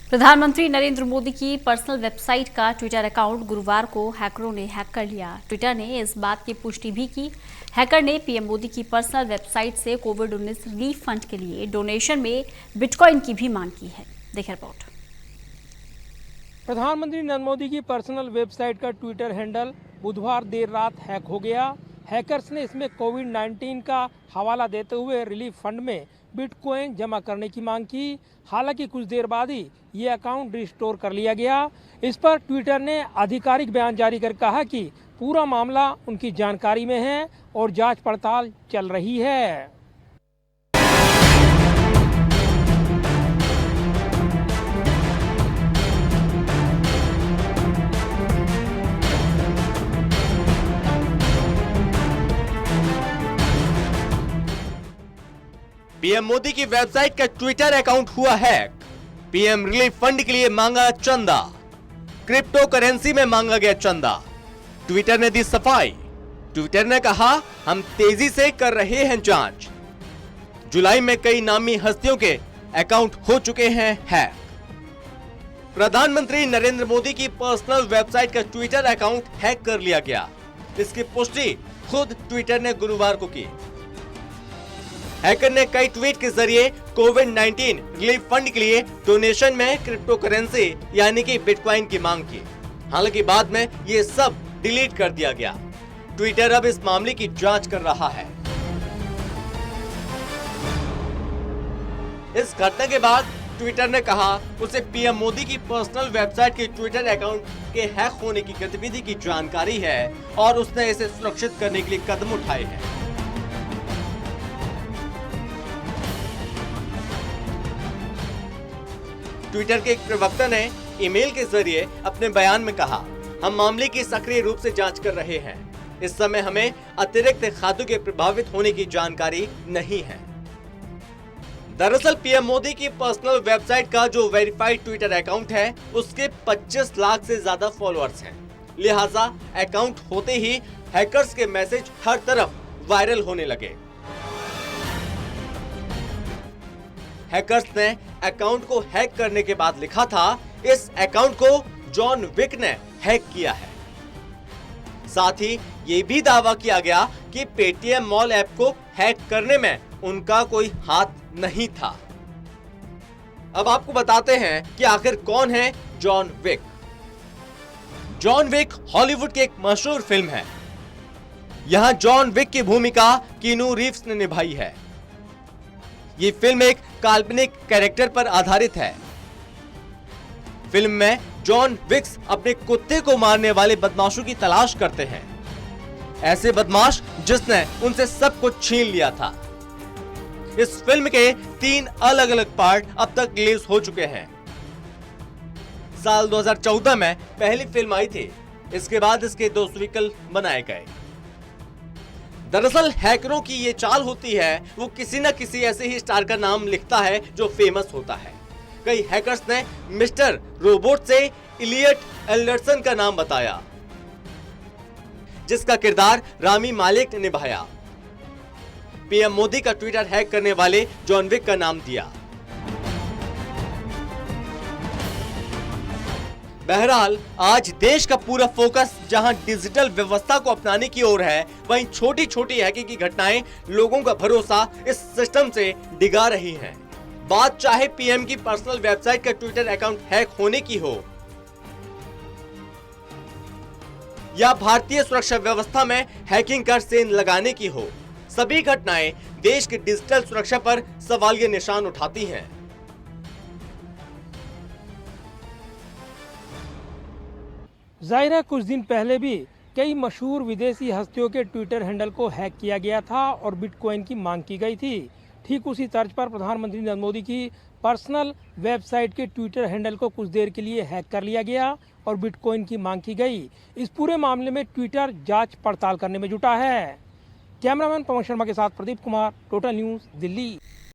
प्रधानमंत्री नरेंद्र मोदी की personal website का ट्विटर अकाउंट गुरुवार को हैकरों ने हैक कर लिया। ट्विटर ने इस बात की पुष्टि भी की। हैकर ने पीएम मोदी की पर्सनल वेबसाइट से कोविड-19 रिलीफ फंड के लिए डोनेशन में बिटकॉइन की भी मांग की है। देखिए रिपोर्ट। प्रधानमंत्री नरेंद्र मोदी की पर्सनल वेबसाइट का ट्विटर हैंडल बुधवार देर रात हैक हो गया। हैकर्स ने इसमें कोविड-19 का हवाला देते हुए रिलीफ फंड में बिटकॉइन जमा करने की मांग की। हालांकि कुछ देर बाद ही ये अकाउंट रिस्टोर कर लिया गया। इस पर ट्विटर ने आधिकारिक बयान जारी कर कहा कि पूरा मामला उनकी जानकारी में है और जांच पड़ताल चल रही है। पीएम मोदी की वेबसाइट का ट्विटर अकाउंट हुआ हैक। पीएम रिलीफ फंड के लिए मांगा चंदा। क्रिप्टो करेंसी में मांगा गया चंदा। ट्विटर ने दी सफाई। ट्विटर ने कहा, हम तेजी से कर रहे हैं जांच। जुलाई में कई नामी हस्तियों के अकाउंट हो चुके हैं हैक। प्रधानमंत्री नरेंद्र मोदी की पर्सनल वेबसाइट का ट्विटर अकाउंट हैक कर लिया गया। इसकी पुष्टि खुद ट्विटर ने गुरुवार को की। हैकर ने कई ट्वीट के जरिए कोविड-19 रिलीफ फंड के लिए डोनेशन में क्रिप्टो करेंसी यानी कि बिटकॉइन की मांग की। हालांकि बाद में ये सब डिलीट कर दिया गया। ट्विटर अब इस मामले की जांच कर रहा है। इस घटना के बाद ट्विटर ने कहा उसे पीएम मोदी की पर्सनल वेबसाइट के ट्विटर अकाउंट के हैक होने की गतिविधि की जानकारी है और उसने इसे सुरक्षित करने के लिए कदम उठाए हैं। ट्विटर के एक प्रवक्ता ने ईमेल के जरिए अपने बयान में कहा, हम मामले की सक्रिय रूप से जांच कर रहे हैं। इस समय हमें अतिरिक्त खातों के प्रभावित होने की जानकारी नहीं है। दरअसल पीएम मोदी की पर्सनल वेबसाइट का जो वेरीफाइड ट्विटर अकाउंट है उसके 25 लाख से ज्यादा फॉलोअर्स हैं। लिहाजा अकाउंट होते ही हैकर्स के मैसेज हर तरफ वायरल होने लगे। हैकर्स ने अकाउंट को हैक करने के बाद लिखा था, इस अकाउंट को जॉन विक ने हैक किया है। साथ ही ये भी दावा किया गया कि पेटीएम मॉल ऐप को हैक करने में उनका कोई हाथ नहीं था। अब आपको बताते हैं कि आखिर कौन है John Wick. John Wick Hollywood की एक मशहूर फिल्म है। यहां जॉन विक की भूमिका कीनू रीव्स ने निभाई है। ये फिल्म एक काल्पनिक कैरेक्टर पर आधारित है। फिल्म में जॉन विक्स अपने कुत्ते को मारने वाले बदमाशों की तलाश करते हैं। ऐसे बदमाश जिसने उनसे सब कुछ छीन लिया था। इस फिल्म के 3 अलग अलग पार्ट अब तक रिलीज हो चुके हैं। साल 2014 में पहली फिल्म आई थी। इसके बाद इसके 2 सीक्वल बनाए गए। दरअसल हैकरों की ये चाल होती है, वो किसी न किसी ऐसे ही स्टार का नाम लिखता है जो फेमस होता है। कई हैकर्स ने मिस्टर रोबोट से इलियट एल्डरसन का नाम बताया, जिसका किरदार रामी मालिक ने निभाया। पीएम मोदी का ट्विटर हैक करने वाले जॉन विक का नाम दिया। बहरहाल आज देश का पूरा फोकस जहां डिजिटल व्यवस्था को अपनाने की ओर है, वहीं छोटी छोटी हैकिंग की घटनाएं लोगों का भरोसा इस सिस्टम से डिगा रही हैं। बात चाहे पीएम की पर्सनल वेबसाइट का ट्विटर अकाउंट हैक होने की हो या भारतीय सुरक्षा व्यवस्था में हैकिंग कर सेंध लगाने की हो, सभी घटनाएं देश की डिजिटल सुरक्षा पर सवालिया निशान उठाती हैं। जाहिर है कुछ दिन पहले भी कई मशहूर विदेशी हस्तियों के ट्विटर हैंडल को हैक किया गया था और बिटकॉइन की मांग की गई थी। ठीक उसी तर्ज पर प्रधानमंत्री नरेंद्र मोदी की पर्सनल वेबसाइट के ट्विटर हैंडल को कुछ देर के लिए हैक कर लिया गया और बिटकॉइन की मांग की गई। इस पूरे मामले में ट्विटर जांच पड़ताल करने में जुटा है। कैमरामैन पवन शर्मा के साथ प्रदीप कुमार, टोटल न्यूज़, दिल्ली।